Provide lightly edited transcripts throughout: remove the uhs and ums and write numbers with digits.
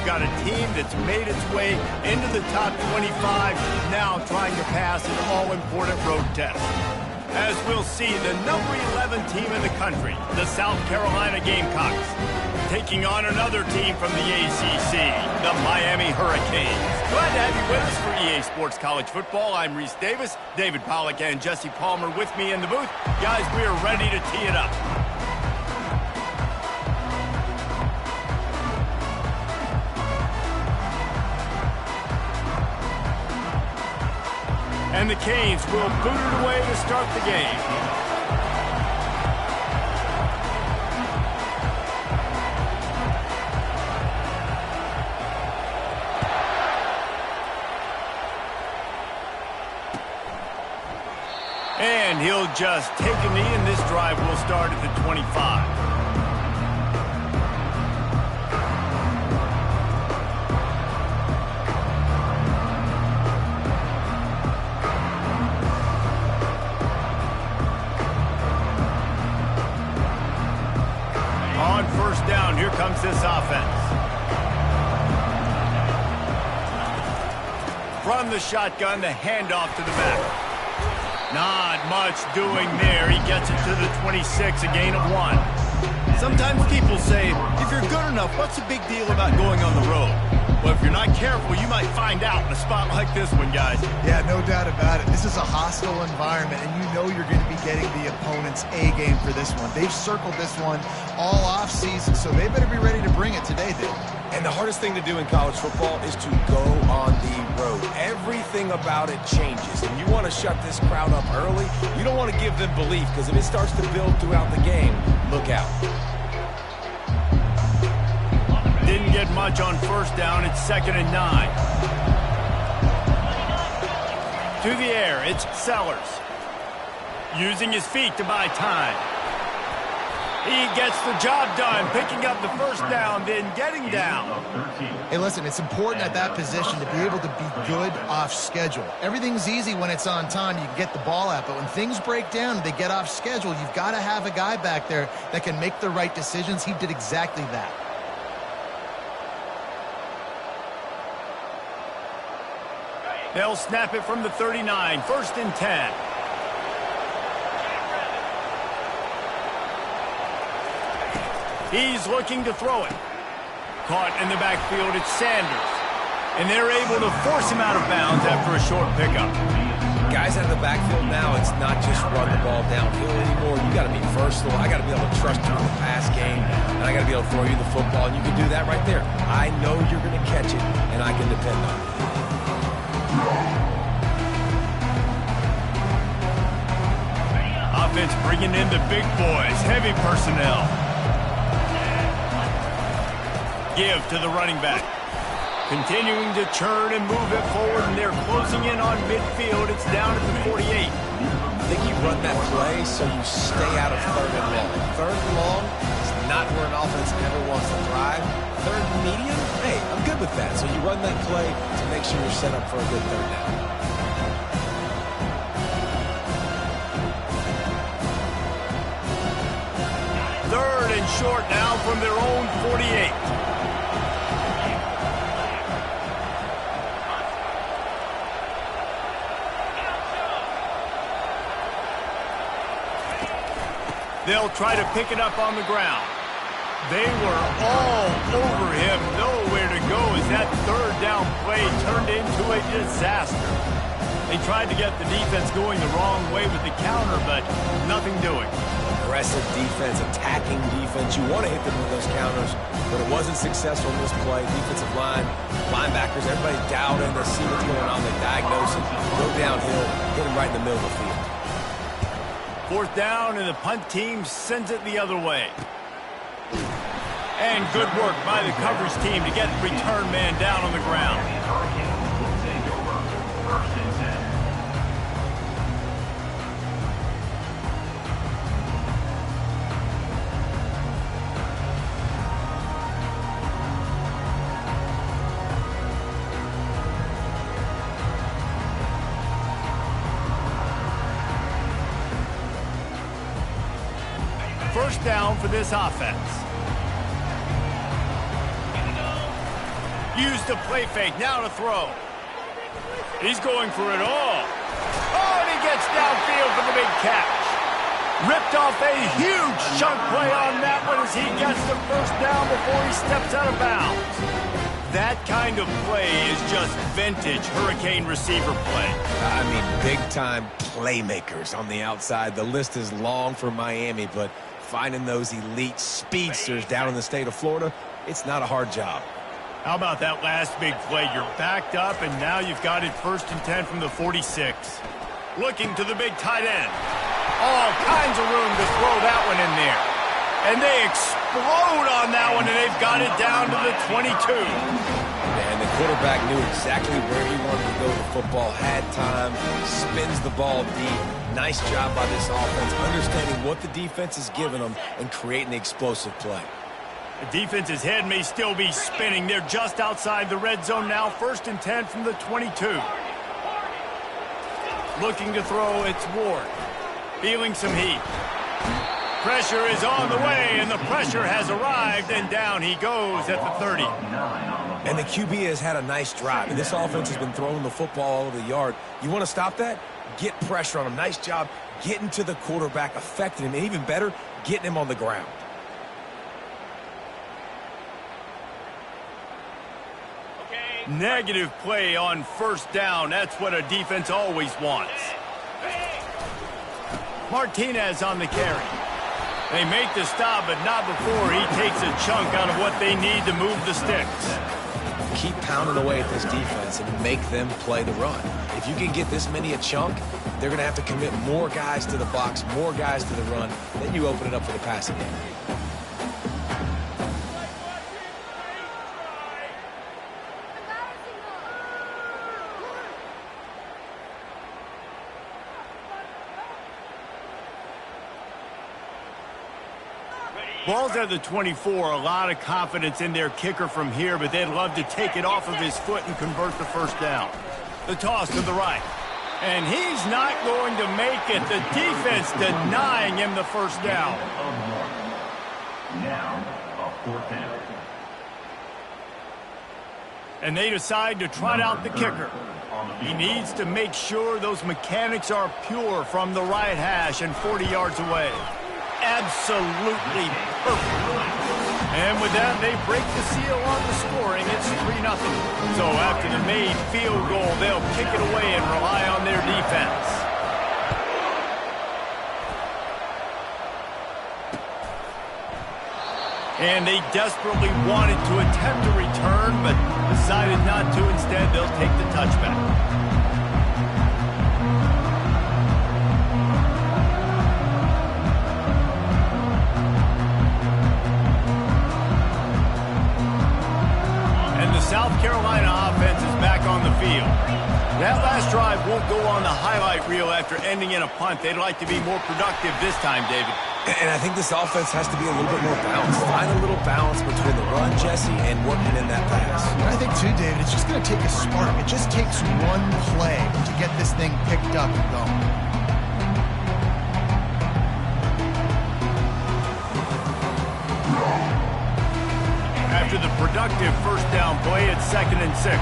You've got a team that's made its way into the top 25, now trying to pass an all-important road test. As we'll see, the number 11 team in the country, the South Carolina Gamecocks, taking on another team from the ACC, the Miami Hurricanes. Glad to have you with us for EA Sports College Football. I'm Reese Davis, David Pollack and Jesse Palmer with me in the booth. Guys, we are ready to tee it up. And the Canes will boot it away to start the game. And he'll just take a knee, and this drive will start at the 25. On first down, here comes this offense. From the shotgun, the handoff to the back. Not much doing there. He gets it to the 26, a gain of 1. Sometimes people say, if you're good enough, what's the big deal about going on the road? Well, if you're not careful, you might find out in a spot like this one, guys. Yeah, no doubt about it. This is a hostile environment, and you know you're going to be getting the opponent's A game for this one. They've circled this one all off-season, so they better be ready to bring it today, Dave. And the hardest thing to do in college football is to go on the road. Everything about it changes, and you want to shut this crowd up early. You don't want to give them belief, because if it starts to build throughout the game, look out. Didn't get much on first down. It's 2nd and 9. To the air, it's Sellers. Using his feet to buy time. He gets the job done, picking up the first down, then getting down. Hey, listen, it's important at that position to be able to be good off schedule. Everything's easy when it's on time. You can get the ball out, but when things break down, they get off schedule. You've got to have a guy back there that can make the right decisions. He did exactly that. They'll snap it from the 39, 1st and 10. He's looking to throw it. Caught in the backfield, it's Sanders. And they're able to force him out of bounds after a short pickup. Guys out of the backfield now, it's not just run the ball downhill anymore. You got to be versatile. I got to be able to trust you in the pass game, and I got to be able to throw you the football, and you can do that right there. I know you're going to catch it, and I can depend on it. Offense bringing in the big boys, heavy personnel. Give to the running back. Continuing to churn and move it forward, and they're closing in on midfield. It's down at the 48. I think you run that play so you stay out of 3rd and long. 3rd and long is not where an offense ever wants to thrive. 3rd and medium, hey, I'm good with that. So you run that play to make sure you're set up for a good 3rd down. Third and short now from their own 48. They'll try to pick it up on the ground. They were all over him. Nowhere to go as that 3rd down play turned into a disaster. They tried to get the defense going the wrong way with the counter, but nothing doing. Aggressive defense, attacking defense. You want to hit them with those counters, but it wasn't successful in this play. Defensive line, linebackers, everybody dialed in. They see what's going on. They diagnose it, go downhill, hit them right in the middle of the field. 4th down, and the punt team sends it the other way. And good work by the coverage team to get the return man down on the ground. First down for this offense. Used the play fake, now to throw. He's going for it all. Oh, and he gets downfield for the big catch. Ripped off a huge chunk play on that one as he gets the first down before he steps out of bounds. That kind of play is just vintage Hurricane receiver play. I mean, big-time playmakers on the outside. The list is long for Miami, but finding those elite speedsters down in the state of Florida, it's not a hard job. How about that last big play? You're backed up, and now you've got it 1st and 10 from the 46. Looking to the big tight end. All kinds of room to throw that one in there. And they explode on that one, and they've got it down to the 22. And the quarterback knew exactly where he wanted to go with the football, had time, spins the ball deep. Nice job by this offense, understanding what the defense is giving them and creating the explosive play. The defense's head may still be spinning. They're just outside the red zone now, 1st and 10 from the 22. Looking to throw, it's Ward. Feeling some heat. Pressure is on the way, and the pressure has arrived, and down he goes at the 30. And the QB has had a nice drive, and this offense has been throwing the football all over the yard. You want to stop that? Get pressure on him. Nice job getting to the quarterback, affecting him, and even better, getting him on the ground. Negative play on 1st down. That's what a defense always wants. Martinez on the carry. They make the stop, but not before he takes a chunk out of what they need to move the sticks. Keep pounding away at this defense and make them play the run. If you can get this many a chunk, they're going to have to commit more guys to the box, more guys to the run. Then you open it up for the passing game. Ball's at the 24. A lot of confidence in their kicker from here, but they'd love to take it off of his foot and convert the 1st down. The toss to the right. And he's not going to make it. The defense denying him the 1st down. Now, a 4th down. And they decide to trot out the kicker. He needs to make sure those mechanics are pure from the right hash and 40 yards away. Absolutely perfect. And with that, they break the seal on the scoring. It's 3-0. So after the made field goal, they'll kick it away and rely on their defense. And they desperately wanted to attempt a return, but decided not to. Instead, they'll take the touchback. South Carolina offense is back on the field. That last drive won't go on the highlight reel after ending in a punt. They'd like to be more productive this time, David. And I think this offense has to be a little bit more balanced. Find a little balance between the run, Jesse, and working in that pass. I think, too, David, it's just going to take a spark. It just takes one play to get this thing picked up and going. After the productive 1st down play, it's 2nd and 6.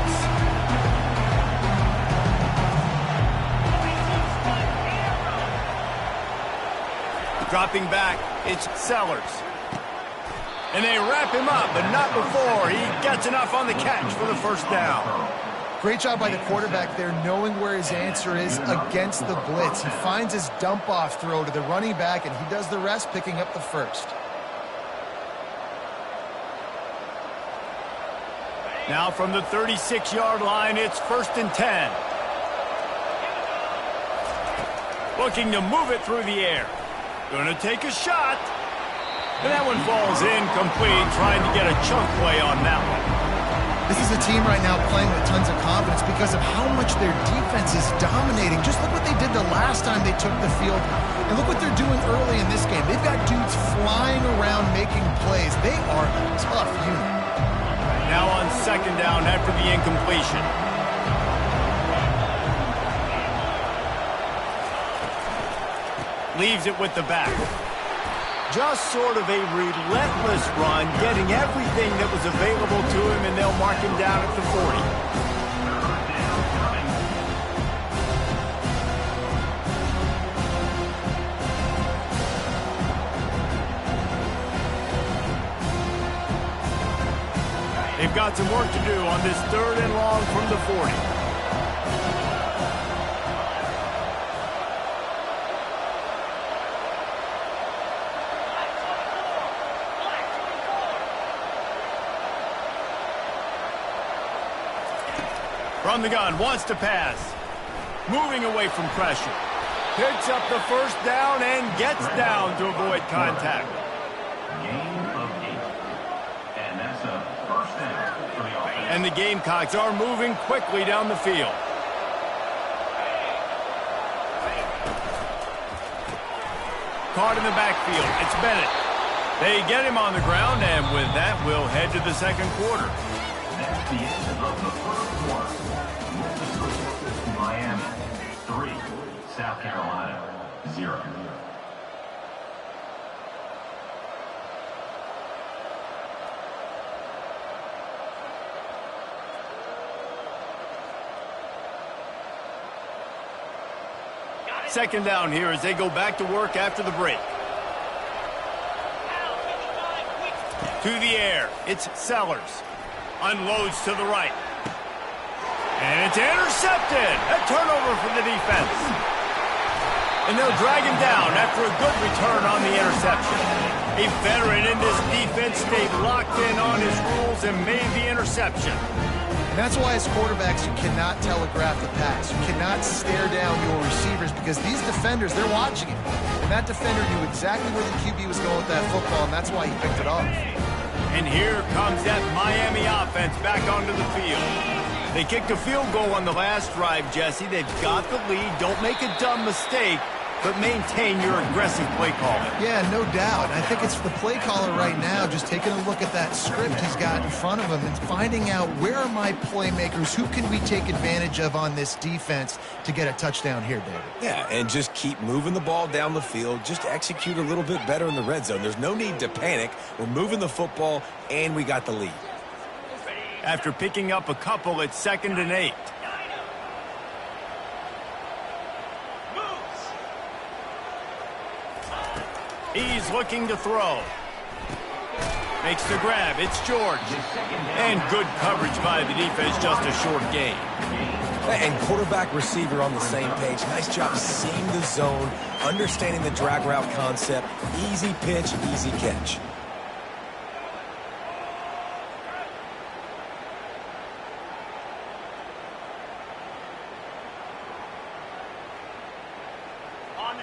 Dropping back, it's Sellers. And they wrap him up, but not before he gets enough on the catch for the 1st down. Great job by the quarterback there, knowing where his answer is against the blitz. He finds his dump-off throw to the running back, and he does the rest, picking up the 1st. Now from the 36-yard line, it's 1st and 10. Looking to move it through the air. Gonna take a shot. And that one falls incomplete, trying to get a chunk play on that one. This is a team right now playing with tons of confidence because of how much their defense is dominating. Just look what they did the last time they took the field. And look what they're doing early in this game. They've got dudes flying around making plays. They are a tough unit. Now on 2nd down after the incompletion. Leaves it with the back. Just sort of a relentless run, getting everything that was available to him, and they'll mark him down at the 40. They've got some work to do on this 3rd and long from the 40. From the gun, wants to pass. Moving away from pressure. Picks up the first down and gets down to avoid contact. And the Gamecocks are moving quickly down the field. Caught in the backfield. It's Bennett. They get him on the ground, and with that, we'll head to the second quarter. That's the end of the first quarter. Miami 3, South Carolina 0. Second down here as they go back to work after the break. To the air, it's Sellers. Unloads to the right. And it's intercepted. A turnover for the defense. And they'll drag him down after a good return on the interception. A veteran in this defense stayed locked in on his rules and made the interception. And that's why as quarterbacks you cannot telegraph the pass. You cannot stare down your receivers because these defenders, they're watching it. And that defender knew exactly where the QB was going with that football, and that's why he picked it off. And here comes that Miami offense back onto the field. They kicked a field goal on the last drive, Jesse. They've got the lead. Don't make a dumb mistake, but maintain your aggressive play calling. Yeah, no doubt. I think it's the play caller right now just taking a look at that script he's got in front of him and finding out where are my playmakers, who can we take advantage of on this defense to get a touchdown here, David. Yeah, and just keep moving the ball down the field. Just execute a little bit better in the red zone. There's no need to panic. We're moving the football, and we got the lead. After picking up a couple, it's 2nd and 8. He's looking to throw. Makes the grab. It's George. And good coverage by the defense, just a short gain. And quarterback receiver on the same page. Nice job seeing the zone, understanding the drag route concept. Easy pitch, easy catch.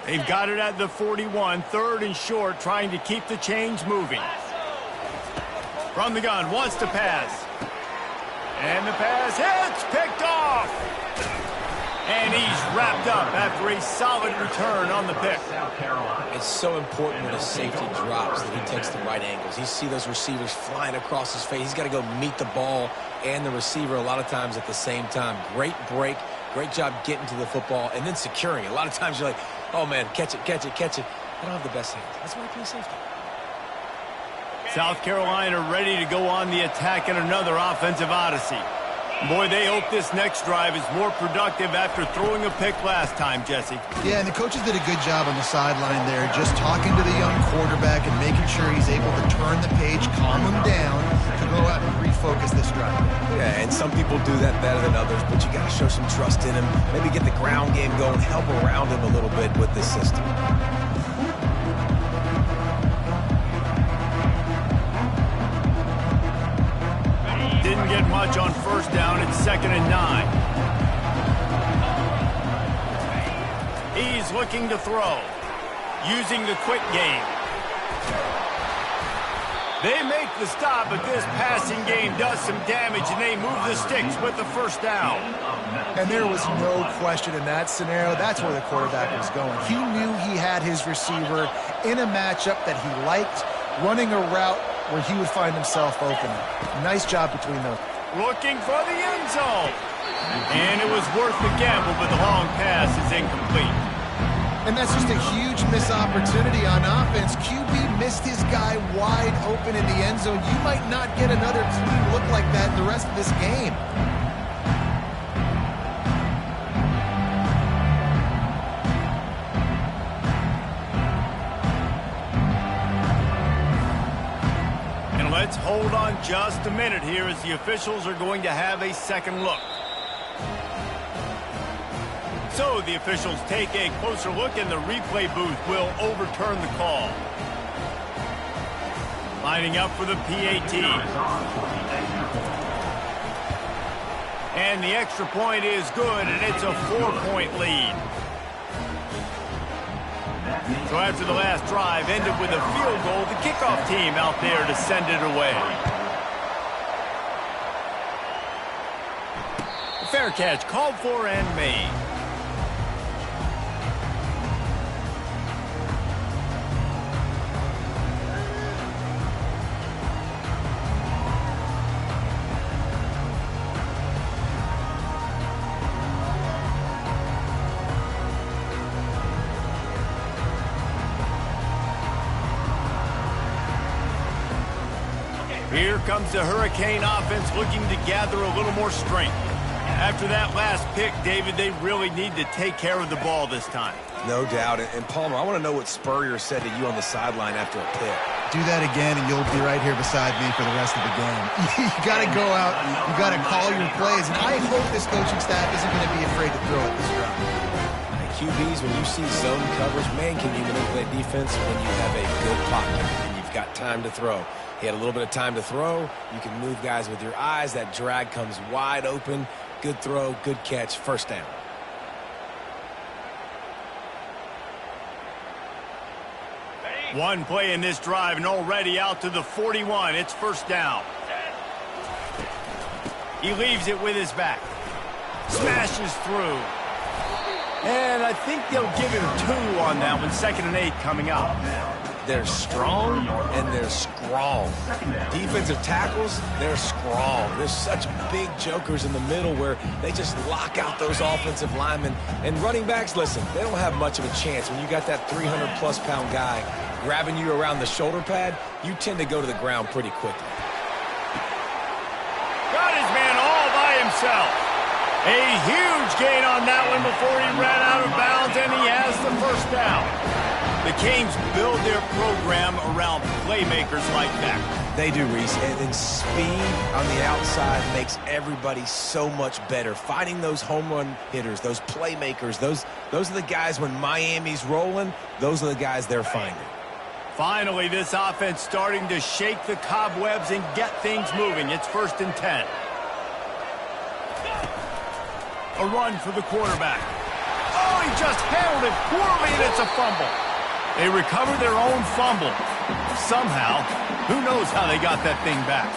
They've got it at the 41, 3rd and short, trying to keep the chains moving. From the gun, wants to pass. And the pass hits, picked off. And he's wrapped up after a solid return on the pick. It's so important when a safety drops that he takes the right angles. You see those receivers flying across his face. He's got to go meet the ball and the receiver a lot of times at the same time. Great break, great job getting to the football and then securing it. A lot of times you're like, oh, man, catch it, catch it, catch it. I don't have the best hands. That's why I play safety. South Carolina ready to go on the attack in another offensive odyssey. Boy, they hope this next drive is more productive after throwing a pick last time, Jesse. Yeah, and the coaches did a good job on the sideline there, just talking to the young quarterback and making sure he's able to turn the page, calm him down, to go out and refocus this drive. Yeah, and some people do that better than others, but you got to show some trust in him. Maybe get the ground game going, help around him a little bit with this system. Didn't get much on first down. It's 2nd and 9. He's looking to throw. Using the quick game. They make the stop, but this passing game does some damage, and they move the sticks with the first down. And there was no question in that scenario. That's where the quarterback was going. He knew he had his receiver in a matchup that he liked, running a route where he would find himself open. Nice job between them. Looking for the end zone. And it was worth the gamble, but the long pass is incomplete. And that's just a huge missed opportunity on offense. QB missed his guy wide open in the end zone. You might not get another clean look like that in the rest of this game. And let's hold on just a minute here as the officials are going to have a second look. So the officials take a closer look and the replay booth will overturn the call. Lining up for the PAT. And the extra point is good, and it's a 4-point lead. So after the last drive ended with a field goal, the kickoff team out there to send it away. A fair catch called for and made. Here comes the Hurricane offense looking to gather a little more strength. After that last pick, David, they really need to take care of the ball this time. No doubt. And Palmer, I want to know what Spurrier said to you on the sideline after a pick. Do that again, and you'll be right here beside me for the rest of the game. You got to go out. You got to call your plays. And I hope this coaching staff isn't going to be afraid to throw it this round. QBs, when you see zone coverage, man, can you manipulate defense when you have a good pocket and you've got time to throw. He had a little bit of time to throw. You can move guys with your eyes. That drag comes wide open. Good throw, good catch, first down. One play in this drive and already out to the 41. It's first down. He leaves it with his back. Smashes through. And I think they'll give him 2 on that one. 2nd and 8 coming up. They're strong and they're strong. Defensive tackles, they're strong. There's such big jokers in the middle where they just lock out those offensive linemen. And running backs, listen, they don't have much of a chance. When you got that 300-plus pound guy grabbing you around the shoulder pad, you tend to go to the ground pretty quickly. Got his man all by himself. A huge gain on that one before he ran out of bounds, and he has the first down. The Canes build their program around playmakers like that. They do, Reese, and speed on the outside makes everybody so much better. Finding those home run hitters, those playmakers, those are the guys when Miami's rolling, those are the guys they're finding. Finally, this offense starting to shake the cobwebs and get things moving. It's 1st and 10. A run for the quarterback. Oh, he just handled it poorly, and it's a fumble. They recovered their own fumble. Somehow, who knows how they got that thing back.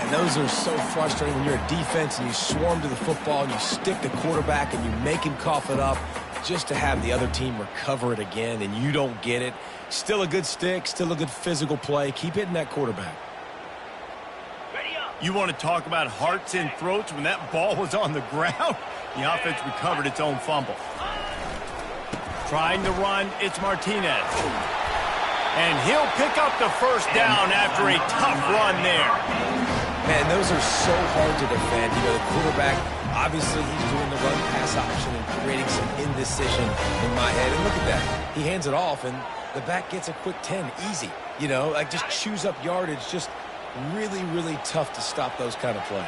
And those are so frustrating when you're a defense and you swarm to the football and you stick the quarterback and you make him cough it up just to have the other team recover it again and you don't get it. Still a good stick, still a good physical play. Keep hitting that quarterback. You want to talk about hearts and throats when that ball was on the ground? The offense recovered its own fumble. Trying to run, it's Martinez. And he'll pick up the first down after a tough run there. Man, those are so hard to defend. You know, the quarterback, obviously he's doing the run-pass option and creating some indecision in my head. And look at that. He hands it off, and the back gets a quick 10. Easy. You know, like just chews up yardage. Just really, really tough to stop those kind of plays.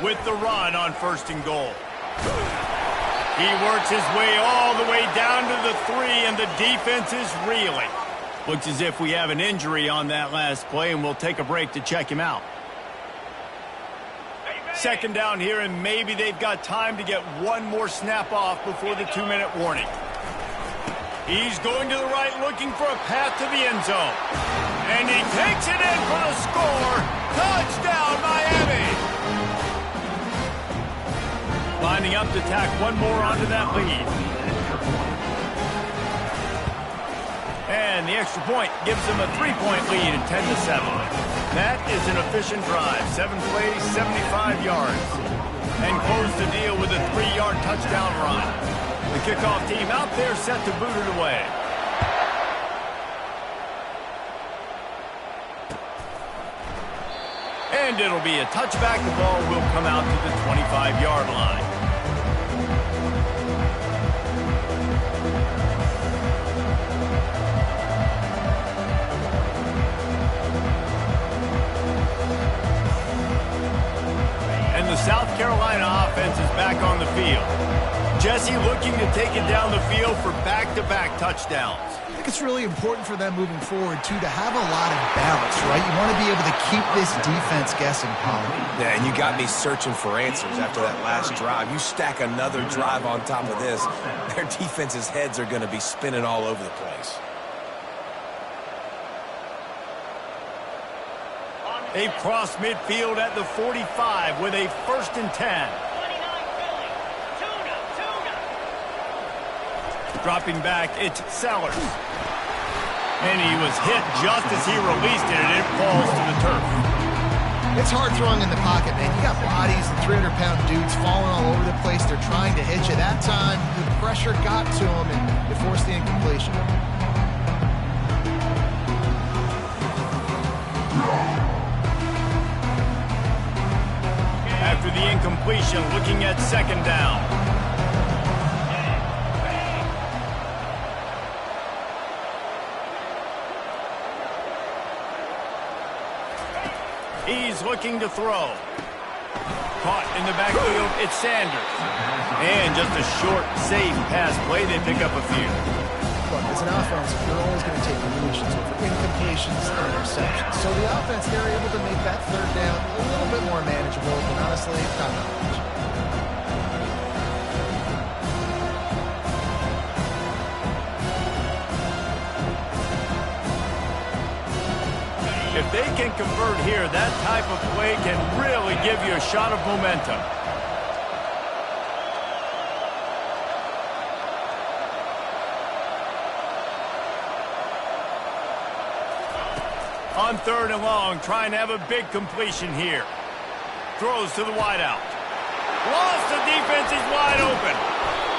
With the run on 1st and goal. He works his way all the way down to the 3, and the defense is reeling. Looks as if we have an injury on that last play, and we'll take a break to check him out. 2nd down here, and maybe they've got time to get one more snap off before the 2-minute warning. He's going to the right, looking for a path to the end zone. And he takes it in for the score. Touchdown, Miami! Lining up to tack one more onto that lead. And the extra point gives them a 3-point lead at 10-7. That is an efficient drive. 7 plays, 75 yards. And close the deal with a 3-yard touchdown run. The kickoff team out there set to boot it away. And it'll be a touchback. The ball will come out to the 25-yard line. And the South Carolina offense is back on the field. Jesse looking to take it down the field for back-to-back touchdowns. I think it's really important for them moving forward, too, to have a lot of balance, right? You want to be able to keep this defense guessing, Colin. Yeah, and you got me searching for answers after that last drive. You stack another drive on top of this, their defense's heads are going to be spinning all over the place. They've crossed midfield at the 45 with a 1st and 10. Dropping back, it's Sellers. And he was hit just as he released it, and it falls to the turf. It's hard throwing in the pocket, man. You got bodies and 300-pound dudes falling all over the place. They're trying to hit you. That time, the pressure got to him, and it forced the incompletion. After the incompletion, looking at 2nd down. He's looking to throw. Caught in the backfield, it's Sanders. And just a short, safe pass play, they pick up a few. Look, as an offense, you're always going to take completions over incompletions and interceptions. So the offense, they're able to make that 3rd down a little bit more manageable, but honestly, not that much. If they can convert here, that type of play can really give you a shot of momentum. On 3rd and long, trying to have a big completion here. Throws to the wideout. Lost, the defense is wide open.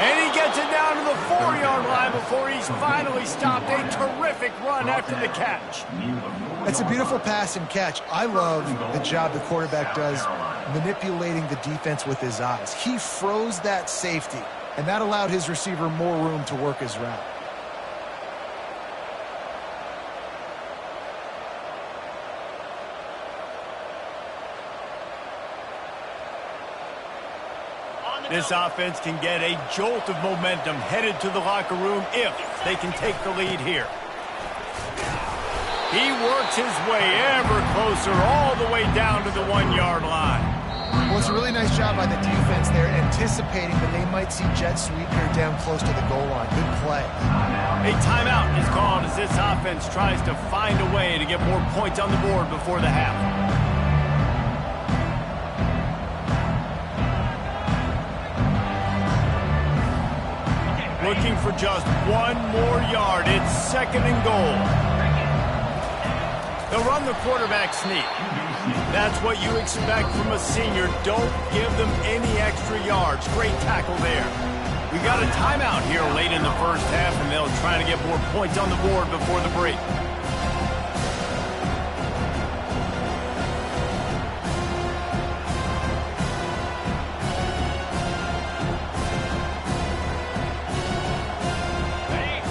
And he gets it down to the 4-yard line before he's finally stopped. A terrific run after the catch. It's a beautiful pass and catch. I love the job the quarterback does manipulating the defense with his eyes. He froze that safety, and that allowed his receiver more room to work his route. This offense can get a jolt of momentum headed to the locker room if they can take the lead here. He works his way ever closer all the way down to the 1-yard line. Well, it's a really nice job by the defense there, anticipating that they might see jet sweep here down close to the goal line. Good play. A timeout is called as this offense tries to find a way to get more points on the board before the half. Looking for just 1 more yard. It's 2nd and goal. They'll run the quarterback sneak. That's what you expect from a senior. Don't give them any extra yards. Great tackle there. We got a timeout here late in the 1st half, and they'll try to get more points on the board before the break.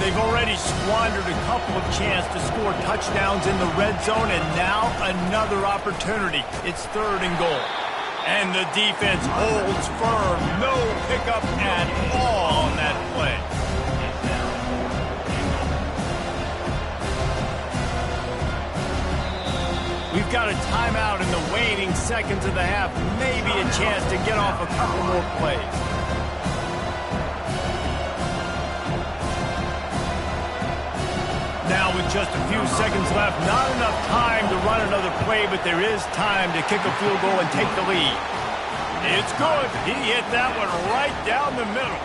They've already squandered a couple of chances to score touchdowns in the red zone, and now another opportunity. It's 3rd and goal. And the defense holds firm. No pickup at all on that play. We've got a timeout in the waning seconds of the half. Maybe a chance to get off a couple more plays. Now with just a few seconds left, not enough time to run another play, but there is time to kick a field goal and take the lead. It's good. He hit that one right down the middle.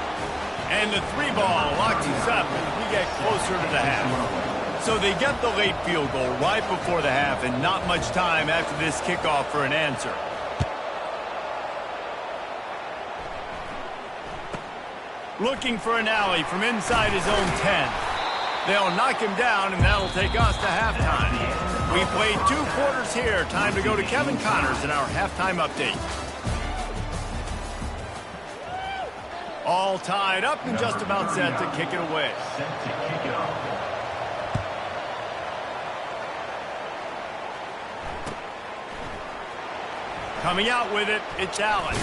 And the 3-ball locks us up as we get closer to the half. So they get the late field goal right before the half, and not much time after this kickoff for an answer. Looking for an alley from inside his own 10. They'll knock him down, and that'll take us to halftime. We played 2 quarters here. Time to go to Kevin Connors in our halftime update. All tied up and just about set to kick it away. Set to kick it off. Coming out with it, it's Allen.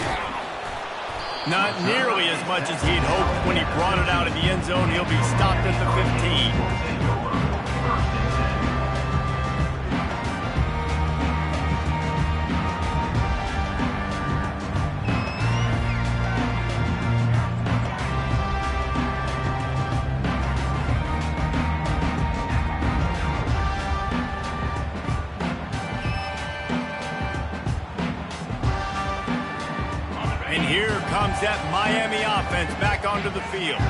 Not nearly as much as he'd hoped when he brought it out of the end zone. He'll be stopped at the 15. And here comes that Miami offense back onto the field.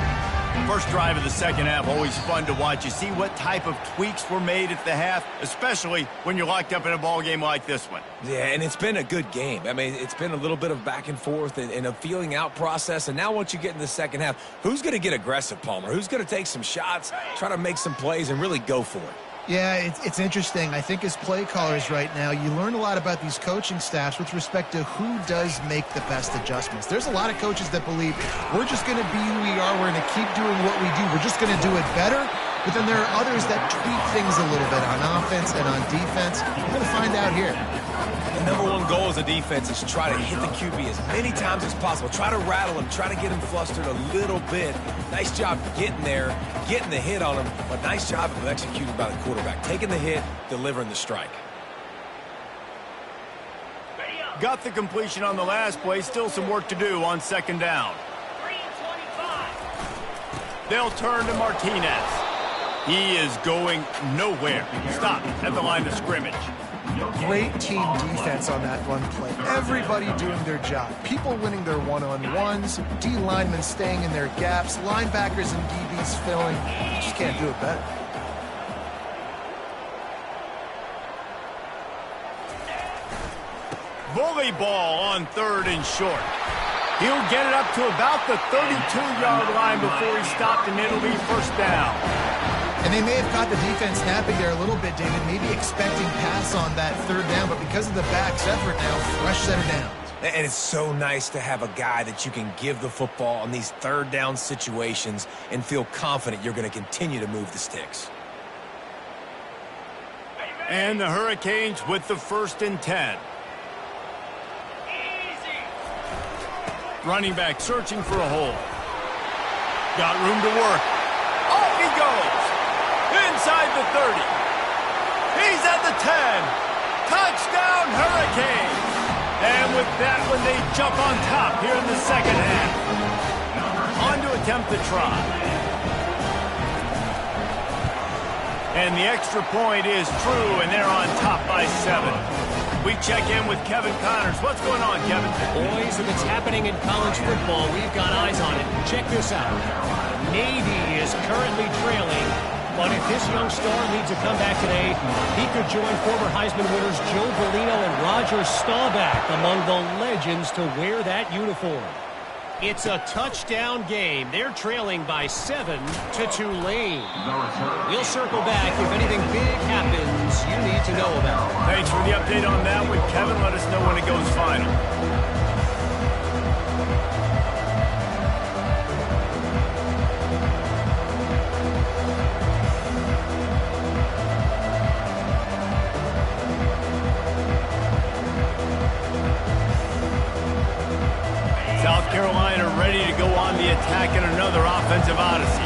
First drive of the second half, always fun to watch. You see what type of tweaks were made at the half, especially when you're locked up in a ball game like this one. Yeah, and it's been a good game. I mean, it's been a little bit of back and forth and a feeling out process. And now once you get in the second half, who's going to get aggressive, Palmer? Who's going to take some shots, try to make some plays, and really go for it? Yeah, it's interesting. I think as play callers right now, you learn a lot about these coaching staffs with respect to who does make the best adjustments. There's a lot of coaches that believe we're just going to be who we are. We're going to keep doing what we do. We're just going to do it better. But then there are others that tweak things a little bit on offense and on defense. We're going to find out here. The number one goal as a defense is try to hit the QB as many times as possible. Try to rattle him. Try to get him flustered a little bit. Nice job getting there, getting the hit on him, but nice job of executing by the quarterback. Taking the hit, delivering the strike. Got the completion on the last play. Still some work to do on second down. They'll turn to Martinez. He is going nowhere. Stop at the line of scrimmage. Great team defense on that run play. Everybody doing their job. People winning their one-on-ones, D linemen staying in their gaps, linebackers and DBs filling. You just can't do it better. Bully ball on third and short. He'll get it up to about the 32-yard line before he's stopped, and it'll be first down. And they may have caught the defense napping there a little bit, David, maybe expecting pass on that third down, but because of the back's effort now, fresh set of downs. And it's so nice to have a guy that you can give the football on these third down situations and feel confident you're going to continue to move the sticks. And the Hurricanes with the 1st and 10. Running back searching for a hole. Got room to work. Off he goes. Inside the 30. He's at the 10. Touchdown, Hurricanes. And with that one, they jump on top here in the second half. On to attempt the try. And the extra point is true, and they're on top by 7. We check in with Kevin Connors. What's going on, Kevin? Boys, if it's happening in college football, we've got eyes on it. Check this out. Navy is currently trailing, but if this young star leads a comeback today, he could join former Heisman winners Joe Bellino and Roger Staubach among the legends to wear that uniform. It's a touchdown game. They're trailing by 7 to Tulane. We'll circle back if anything big happens you need to know about. Thanks for the update on that one, Kevin. Let us know when it goes final. South Carolina ready to go on the attack in another offensive odyssey.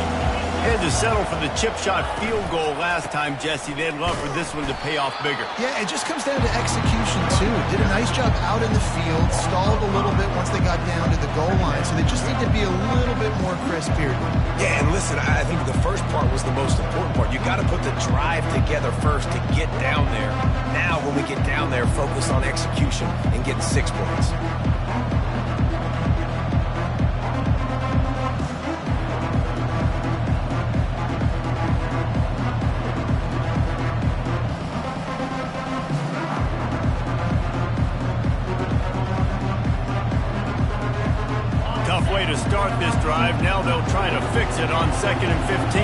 Had to settle for the chip shot field goal last time, Jesse. They'd love for this one to pay off bigger. Yeah, it just comes down to execution, too. Did a nice job out in the field, stalled a little bit once they got down to the goal line, so they just need to be a little bit more crisp here. Yeah, and listen, I think the first part was the most important part. You got to put the drive together first to get down there. Now, when we get down there, focus on execution and getting 6 points. way to start this drive. Now they'll try to fix it on 2nd and 15.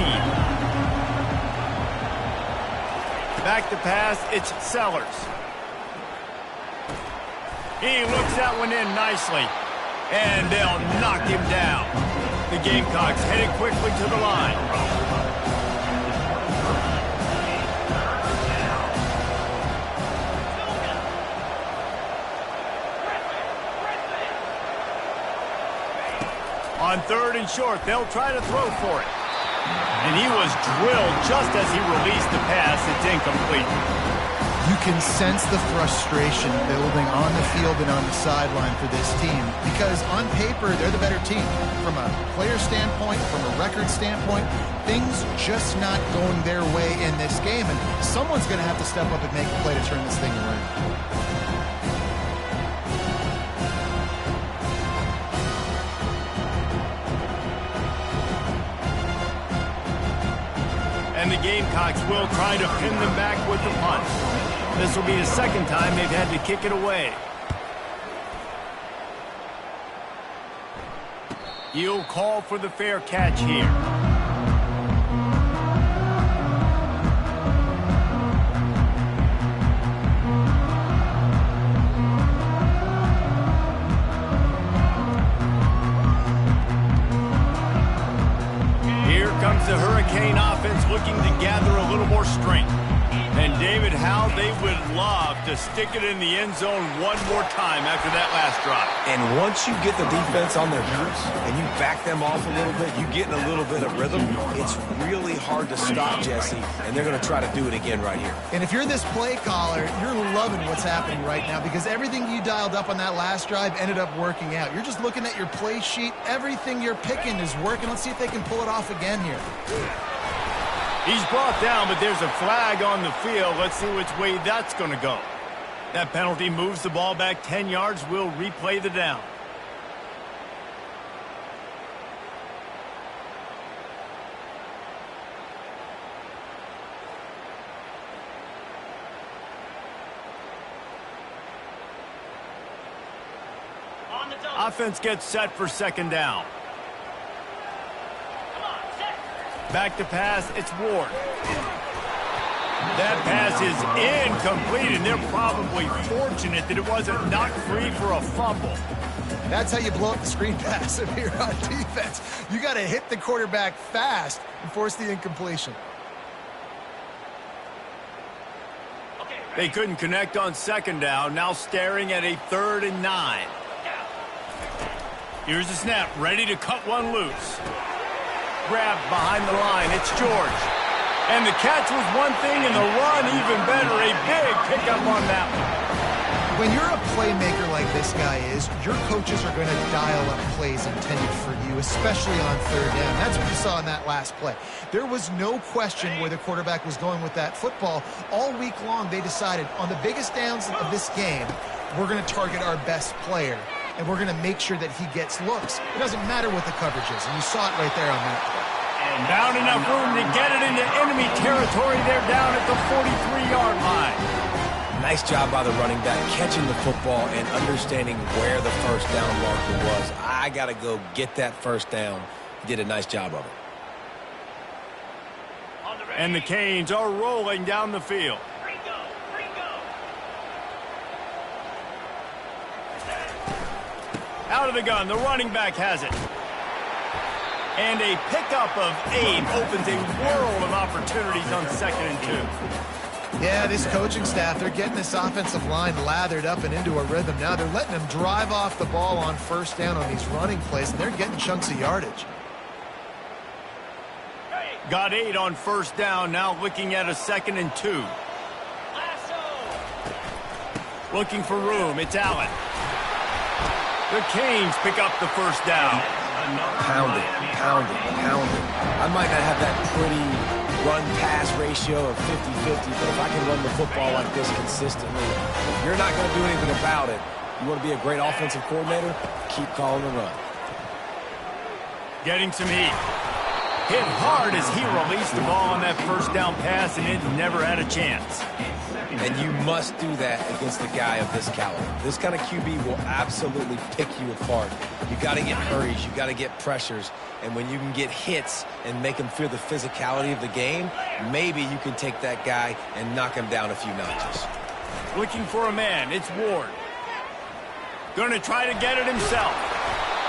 Back to pass, it's Sellers. He looks that one in nicely. And they'll knock him down. The Gamecocks headed quickly to the line. On 3rd and short, they'll try to throw for it. And he was drilled just as he released the pass. It's incomplete. You can sense the frustration building on the field and on the sideline for this team because on paper, they're the better team. From a player standpoint, from a record standpoint, things just not going their way in this game. And someone's going to have to step up and make a play to turn this thing around. And the Gamecocks will try to pin them back with the punt. This will be the second time they've had to kick it away. He'll call for the fair catch here. Here comes the Hurricane offense looking to gather a little more strength. And David, how they would love to stick it in the end zone one more time after that last drive. And once you get the defense on their heels and you back them off a little bit, you get in a little bit of rhythm, it's really hard to stop, Jesse, and they're going to try to do it again right here. And if you're this play caller, you're loving what's happening right now because everything you dialed up on that last drive ended up working out. You're just looking at your play sheet. Everything you're picking is working. Let's see if they can pull it off again here. He's brought down, but there's a flag on the field. Let's see which way that's going to go. That penalty moves the ball back 10 yards. We'll replay the down. Offense gets set for 2nd down. Back to pass, it's Ward. That pass is incomplete, and they're probably fortunate that it wasn't knocked free for a fumble. That's how you blow up the screen pass if you're on defense. You got to hit the quarterback fast and force the incompletion. They couldn't connect on 2nd down, now staring at a 3rd and 9. Here's the snap, ready to cut one loose. Grab behind the line, it's George. And the catch was one thing and the run even better. A big pickup on that one. When you're a playmaker like this guy is, your coaches are going to dial up plays intended for you, especially on 3rd down. That's what you saw in that last play. There was no question where the quarterback was going with that football. All week long, they decided on the biggest downs of this game, we're going to target our best player. And we're going to make sure that he gets looks. It doesn't matter what the coverage is. And you saw it right there on that play. And found enough room to get it into enemy territory. They're down at the 43-yard line. Nice job by the running back, catching the football and understanding where the first down marker was. I got to go get that first down. He did a nice job of it. And the Canes are rolling down the field. Out of the gun, the running back has it. And a pickup of 8 opens a world of opportunities on 2nd and 2. Yeah, this coaching staff, they're getting this offensive line lathered up and into a rhythm. Now they're letting them drive off the ball on 1st down on these running plays, and they're getting chunks of yardage. Got 8 on 1st down, now looking at a 2nd and 2. Looking for room, it's Allen. The Canes pick up the 1st down. Pound it, pound it, pound it. I might not have that pretty run-pass ratio of 50-50, but if I can run the football like this consistently, if you're not going to do anything about it, you want to be a great offensive coordinator, keep calling the run. Getting some heat. Hit hard as he released the ball on that 1st down pass, and it never had a chance. And you must do that against a guy of this caliber. This kind of QB will absolutely pick you apart. You got to get hurries. You got to get pressures. And when you can get hits and make him feel the physicality of the game, maybe you can take that guy and knock him down a few notches. Looking for a man. It's Ward. Going to try to get it himself.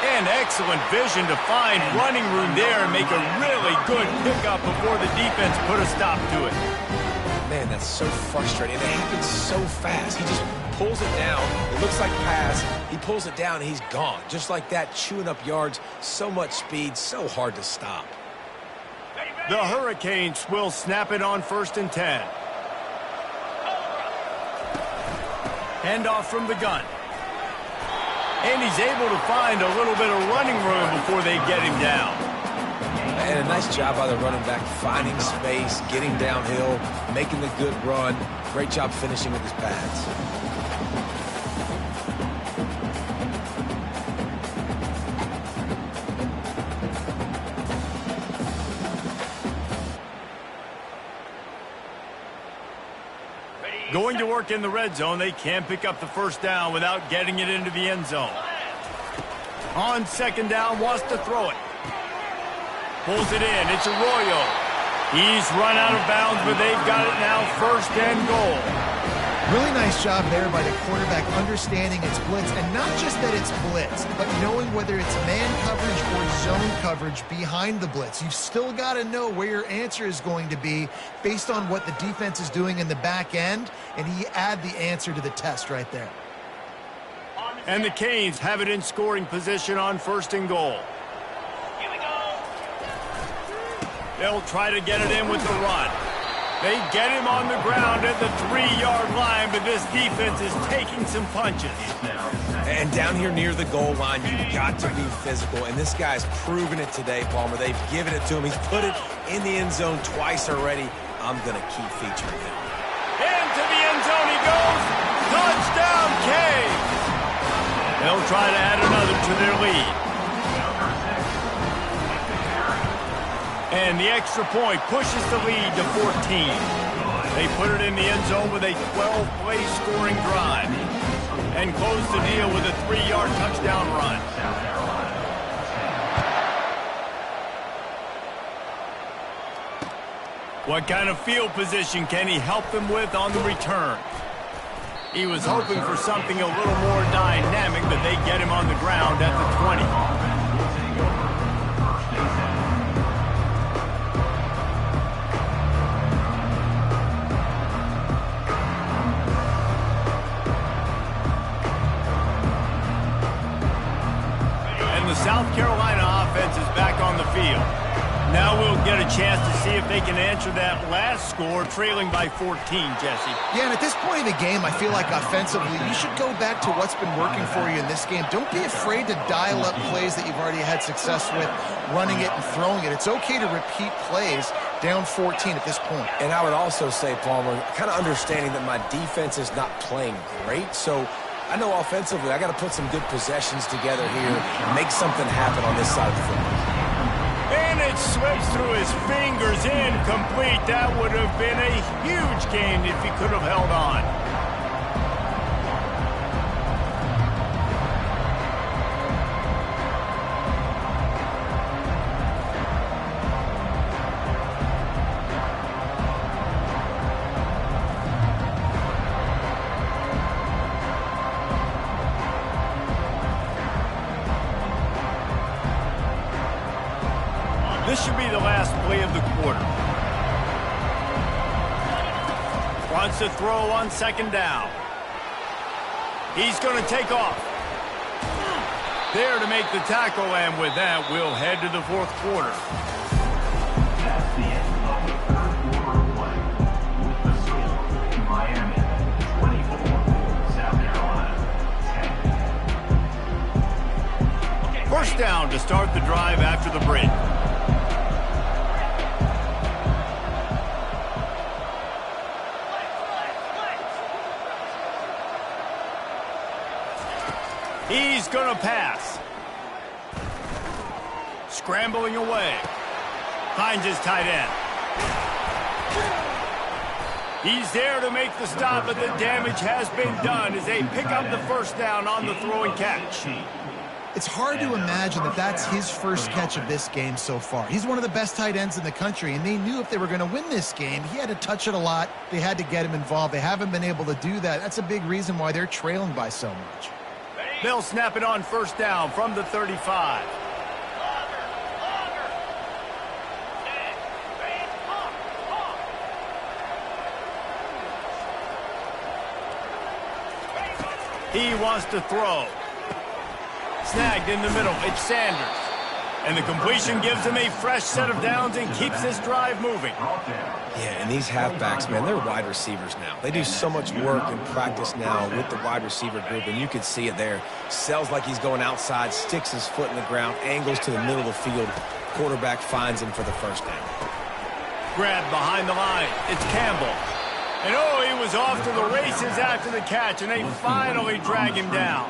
And excellent vision to find running room there and make a really good pickup before the defense put a stop to it. Man, that's so frustrating. It happens so fast. He just pulls it down. It looks like pass. He pulls it down, and he's gone. Just like that, chewing up yards. So much speed, so hard to stop. The Hurricanes will snap it on 1st and 10. Handoff from the gun. And he's able to find a little bit of running room before they get him down. And a nice job by the running back, finding space, getting downhill, making the good run. Great job finishing with his pads. Going to work in the red zone. They can't pick up the first down without getting it into the end zone. On 2nd down, wants to throw it. Pulls it in. It's Arroyo. He's run out of bounds, but they've got it now 1st and goal. Really nice job there by the quarterback understanding it's blitz, and not just that it's blitz, but knowing whether it's man coverage or zone coverage behind the blitz. You've still got to know where your answer is going to be based on what the defense is doing in the back end, and he add the answer to the test right there. And the Canes have it in scoring position on 1st and goal. They'll try to get it in with the run. They get him on the ground at the 3-yard line, but this defense is taking some punches. And down here near the goal line, you've got to be physical. And this guy's proven it today, Palmer. They've given it to him. He's put it in the end zone twice already. I'm going to keep featuring him. Into the end zone he goes. Touchdown, Canes. They'll try to add another to their lead. And the extra point pushes the lead to 14. They put it in the end zone with a 12-play scoring drive and close the deal with a 3-yard touchdown run. What kind of field position can he help them with on the return? He was hoping for something a little more dynamic, but they get him on the ground at the 20. South Carolina offense is back on the field. Now we'll get a chance to see if they can answer that last score, trailing by 14, Jesse. Yeah, and at this point in the game, I feel like offensively, you should go back to what's been working for you in this game. Don't be afraid to dial up plays that you've already had success with, running it and throwing it. It's okay to repeat plays down 14 at this point. And I would also say, Palmer, kind of understanding that my defense is not playing great, so I know offensively I got to put some good possessions together here and make something happen on this side of the football. And it slips through his fingers, incomplete. That would have been a huge gain if he could have held on. This should be the last play of the quarter. Wants to throw on 2nd down. He's going to take off. There to make the tackle, and with that, we'll head to the 4th quarter. That's the end of the 3rd quarter of play. With the score, Miami 24, South Carolina 10. First down to start the drive after the break. He's going to pass. Scrambling away. Finds his tight end. He's there to make the stop, but the damage has been done as they pick up the first down on the throw and catch. It's hard to imagine that that's his first catch of this game so far. He's one of the best tight ends in the country, and they knew if they were going to win this game, he had to touch it a lot. They had to get him involved. They haven't been able to do that. That's a big reason why they're trailing by so much. They'll snap it on first down from the 35. He wants to throw. Snagged in the middle. It's Sanders. And the completion gives him a fresh set of downs and keeps this drive moving. Yeah, and these halfbacks, man, they're wide receivers now. They do so much work in practice now with the wide receiver group, and you can see it there. Sells like he's going outside, sticks his foot in the ground, angles to the middle of the field. Quarterback finds him for the first down. Grabbed behind the line. It's Campbell. And oh, he was off to the races after the catch, and they finally drag him down.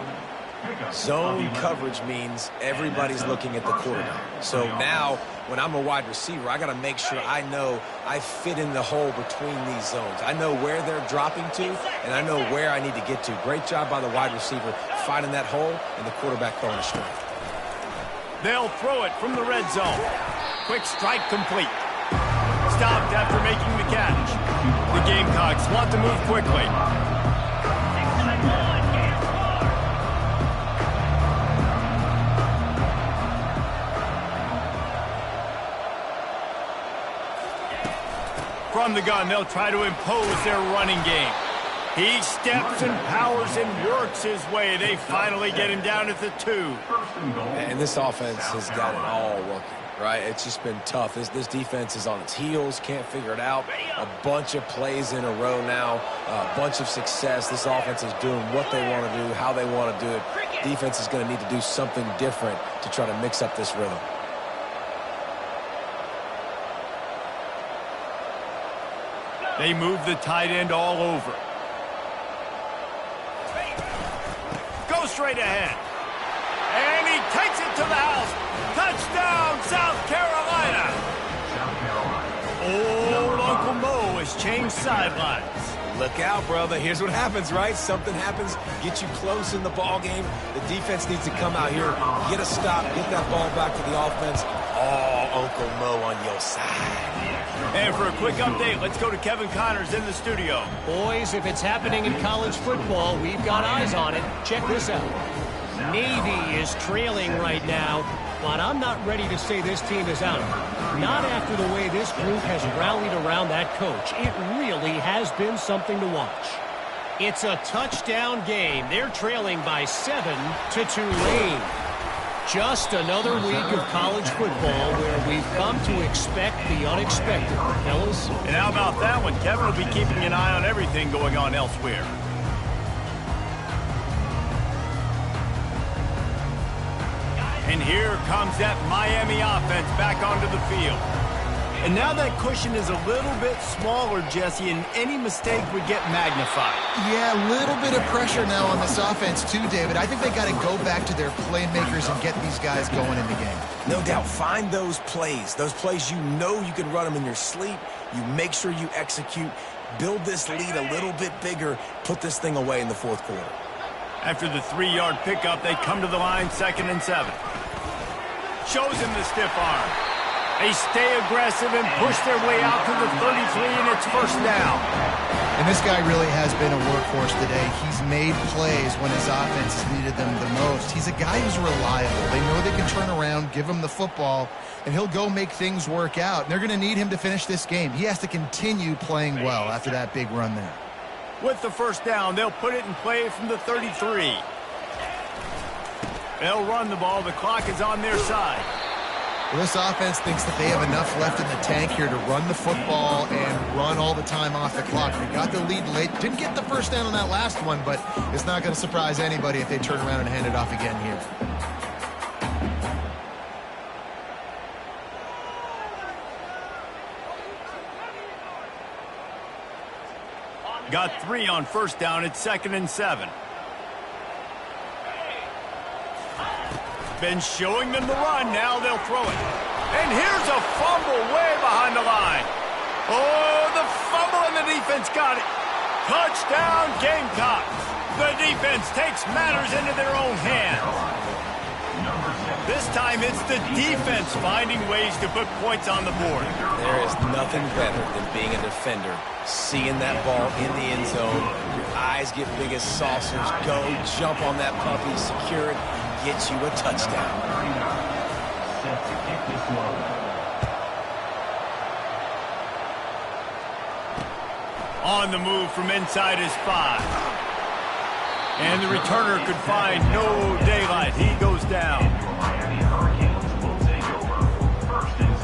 Zone coverage means everybody's looking at the quarterback. So now, when I'm a wide receiver, I got to make sure I know I fit in the hole between these zones. I know where they're dropping to, and I know where I need to get to. Great job by the wide receiver finding that hole, and the quarterback throwing a straight. They'll throw it from the red zone. Quick strike complete. Stopped after making the catch. The Gamecocks want to move quickly. From the gun, they'll try to impose their running game. He steps and powers and works his way. They finally get him down at the 2. And this offense has got it all working, right? It's just been tough. This defense is on its heels, can't figure it out. A bunch of plays in a row now, a bunch of success. This offense is doing what they want to do, how they want to do it. Defense is going to need to do something different to try to mix up this rhythm. They move the tight end all over. Go straight ahead. And he takes it to the house. Touchdown, South Carolina. Old Uncle Mo has changed sidelines. Look out, brother. Here's what happens, right? Something happens, get you close in the ball game. The defense needs to come out here, get a stop, get that ball back to the offense. Oh, Uncle Mo on your side. And for a quick update, let's go to Kevin Connors in the studio. Boys, if it's happening in college football, we've got eyes on it. Check this out. Navy is trailing right now, but I'm not ready to say this team is out. Not after the way this group has rallied around that coach. It really has been something to watch. It's a touchdown game. They're trailing by 7 to Tulane. Just another week of college football where we've come to expect the unexpected. Fellas? And how about that one? Kevin will be keeping an eye on everything going on elsewhere. And here comes that Miami offense back onto the field. And now that cushion is a little bit smaller, Jesse, and any mistake would get magnified. Yeah, a little bit of pressure now on this offense too, David. I think they got to go back to their playmakers and get these guys going in the game. No doubt. Find those plays you know you can run them in your sleep. You make sure you execute. Build this lead a little bit bigger. Put this thing away in the fourth quarter. After the 3-yard pickup, they come to the line, 2nd and 7. Shows him the stiff arm. They stay aggressive and push their way out to the 33, and it's first down. And this guy really has been a workhorse today. He's made plays when his offense has needed them the most. He's a guy who's reliable. They know they can turn around, give him the football, and he'll go make things work out. And they're going to need him to finish this game. He has to continue playing well after that big run there. With the first down, they'll put it in play from the 33. They'll run the ball. The clock is on their side. Well, this offense thinks that they have enough left in the tank here to run the football and run all the time off the clock. They got the lead late. Didn't get the first down on that last one, but it's not going to surprise anybody if they turn around and hand it off again here. Got 3 on first down. It's 2nd and 7. Been showing them the run. Now they'll throw it. And here's a fumble way behind the line. Oh, the fumble, and the defense got it. Touchdown, Gamecocks. The defense takes matters into their own hands. This time it's the defense finding ways to put points on the board. There is nothing better than being a defender. Seeing that ball in the end zone, your eyes get big as saucers. Go, jump on that puppy, secure it, get you a touchdown. Set to kick this one. On the move from inside his 5. And the returner could find no daylight. He goes down. Your Miami Hurricanes will take over. 1st and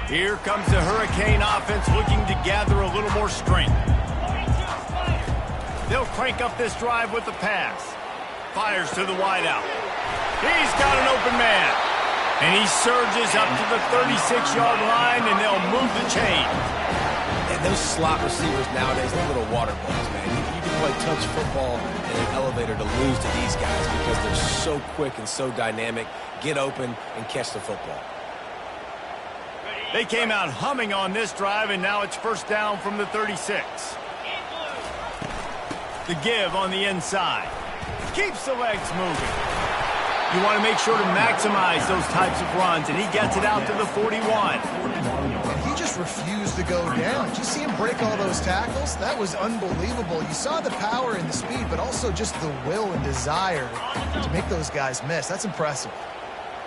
10. Here comes the Hurricane offense looking to gather a little more strength. They'll crank up this drive with the pass. Fires to the wideout. He's got an open man. And he surges up to the 36-yard line, and they'll move the chain. And those slot receivers nowadays, they're little water balls, man. You can play touch football in an elevator to lose to these guys because they're so quick and so dynamic. Get open and catch the football. They came out humming on this drive, and now it's 1st down from the 36. The give on the inside. Keeps the legs moving. You want to make sure to maximize those types of runs, and he gets it out to the 41. And he just refused to go down. Did you see him break all those tackles? That was unbelievable. You saw the power and the speed, but also just the will and desire to make those guys miss. That's impressive.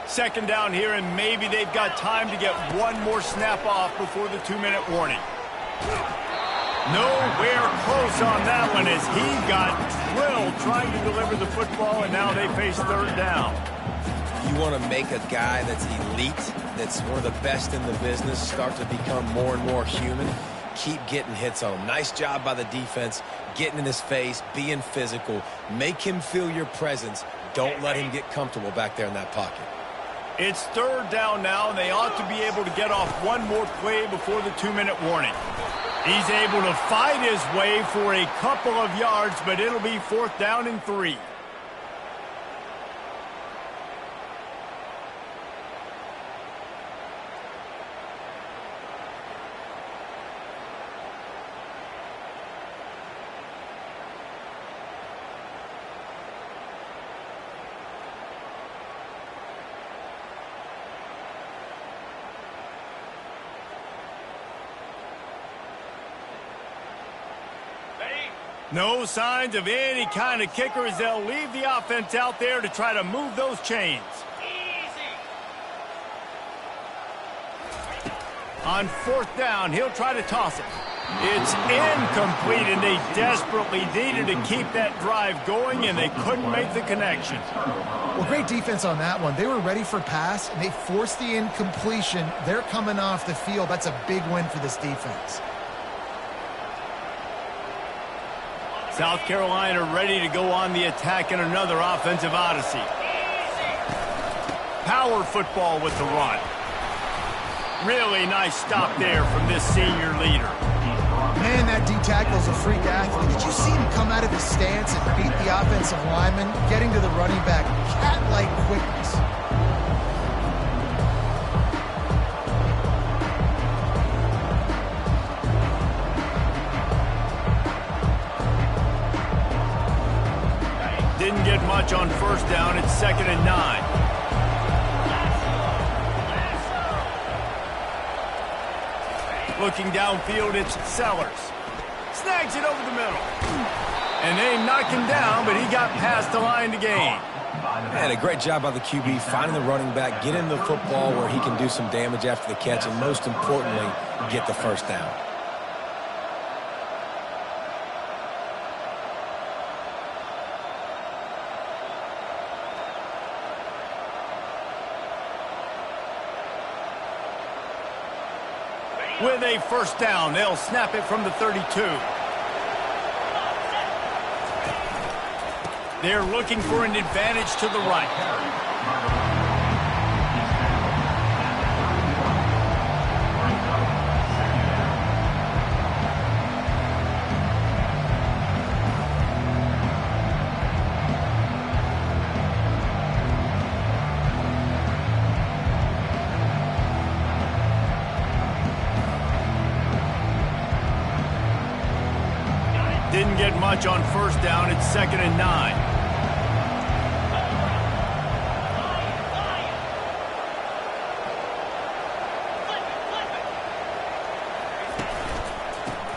2nd down here, and maybe they've got time to get one more snap off before the 2-minute warning. Nowhere close on that one as he got drilled trying to deliver the football, and now they face 3rd down. You want to make a guy that's elite, that's one of the best in the business, start to become more and more human. Keep getting hits on him. Nice job by the defense, getting in his face, being physical. Make him feel your presence. Don't let him get comfortable back there in that pocket. It's 3rd down now, and they ought to be able to get off one more play before the 2-minute warning. He's able to fight his way for a couple of yards, but it'll be 4th down and 3. No signs of any kind of kicker as they'll leave the offense out there to try to move those chains. On 4th down, he'll try to toss it. It's incomplete, and they desperately needed to keep that drive going, and they couldn't make the connection. Well, great defense on that one. They were ready for pass, and they forced the incompletion. They're coming off the field. That's a big win for this defense. South Carolina ready to go on the attack in another offensive odyssey. Power football with the run. Really nice stop there from this senior leader. Man, that D-tackle's a freak athlete. Did you see him come out of his stance and beat the offensive lineman, getting to the running back? Cat-like quickness. Didn't get much on 1st down. It's 2nd and 9. Looking downfield, it's Sellers. Snags it over the middle. And they knock him down, but he got past the line to gain. Man, a great job by the QB, finding the running back, getting the football where he can do some damage after the catch, and most importantly, get the 1st down. With a 1st down, they'll snap it from the 32. They're looking for an advantage to the right. didn't get much on first down. It's 2nd and 9.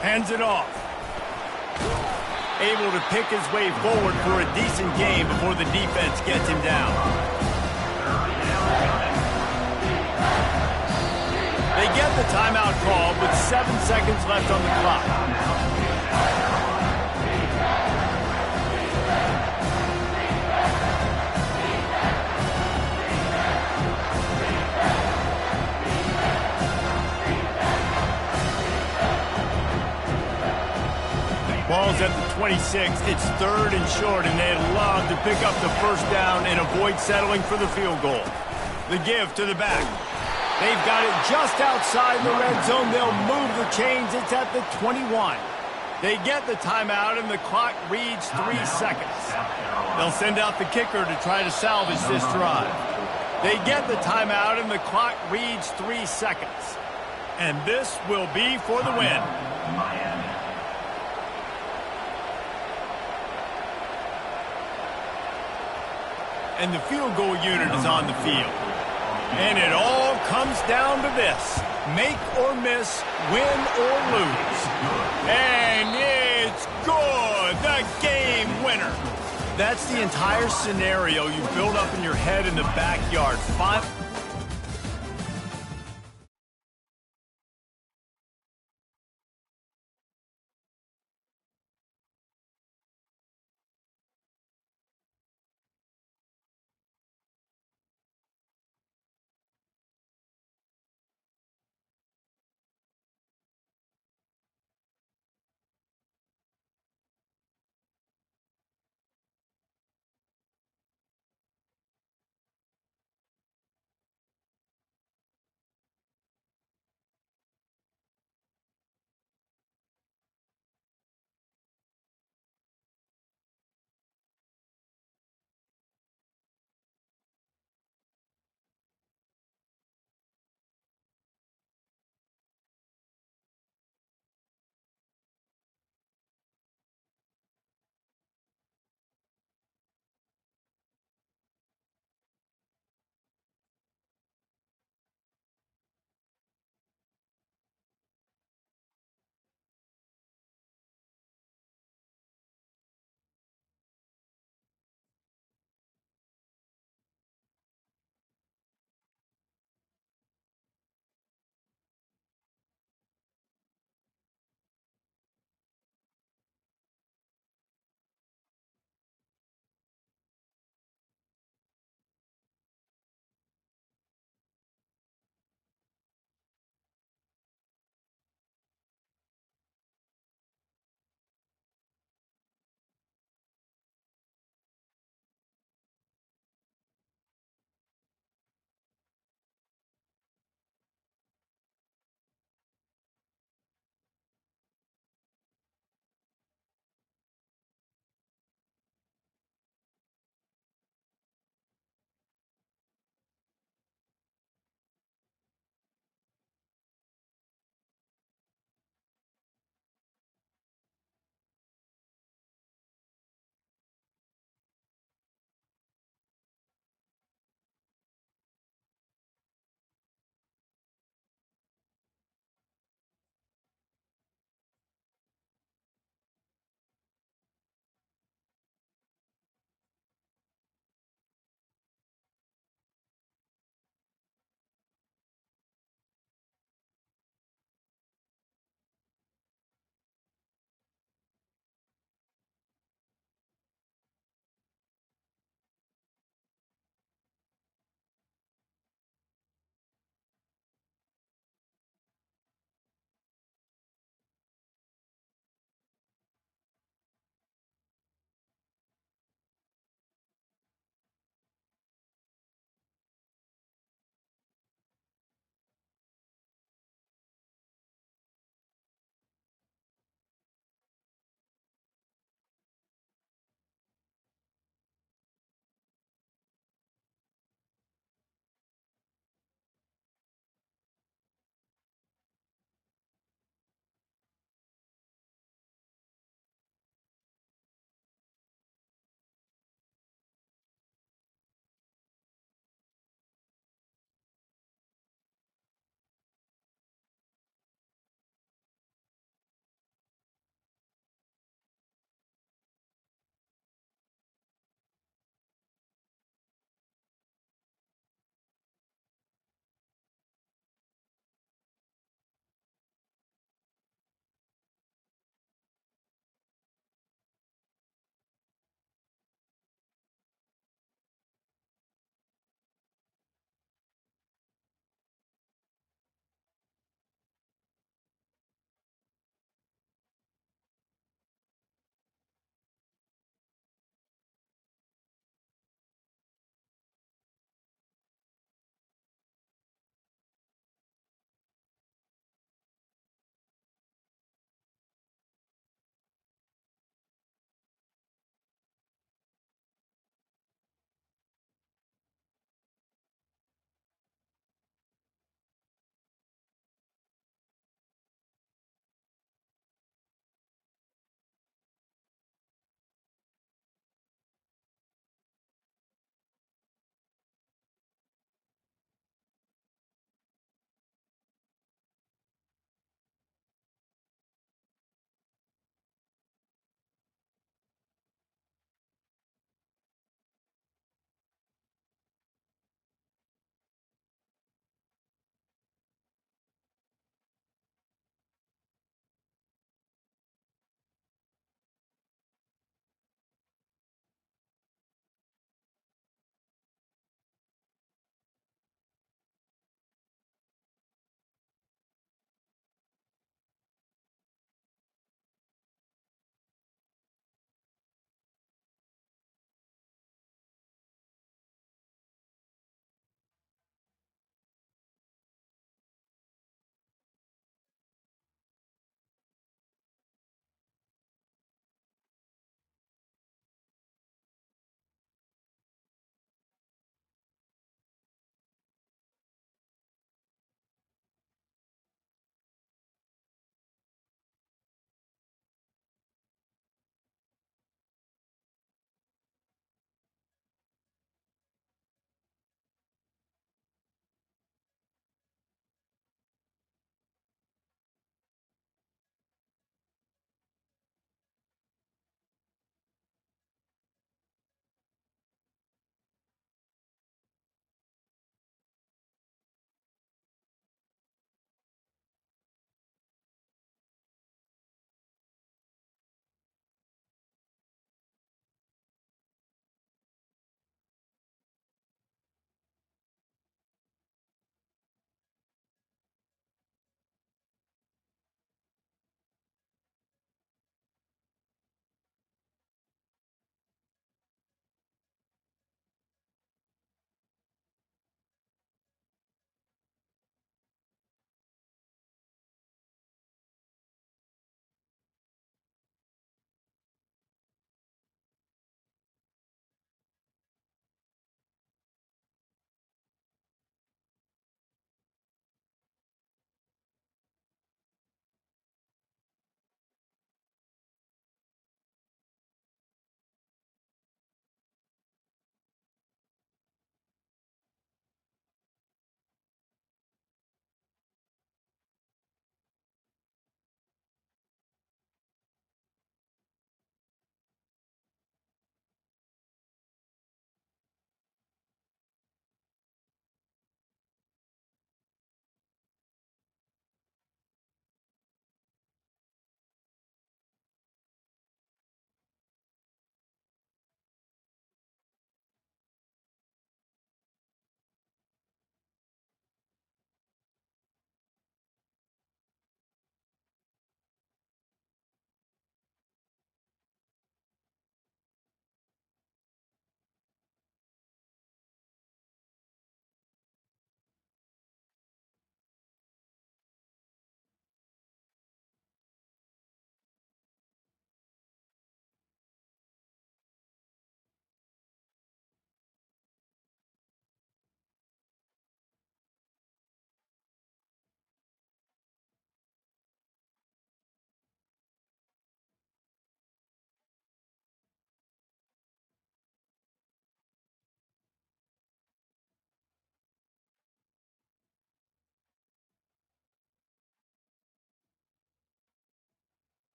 Hands it off. Able to pick his way forward for a decent game before the defense gets him down. They get the timeout called with 7 seconds left on the clock. Ball's at the 26. It's 3rd and short, and they'd love to pick up the first down and avoid settling for the field goal. The give to the back. They've got it just outside the red zone. They'll move the chains. It's at the 21. They get the timeout, and the clock reads 3 seconds. They'll send out the kicker to try to salvage this drive. They get the timeout, and the clock reads 3 seconds. And this will be for the win. And the field goal unit is on the field. And it all comes down to this. Make or miss, win or lose. And it's good. The game winner. That's the entire scenario you build up in your head in the backyard.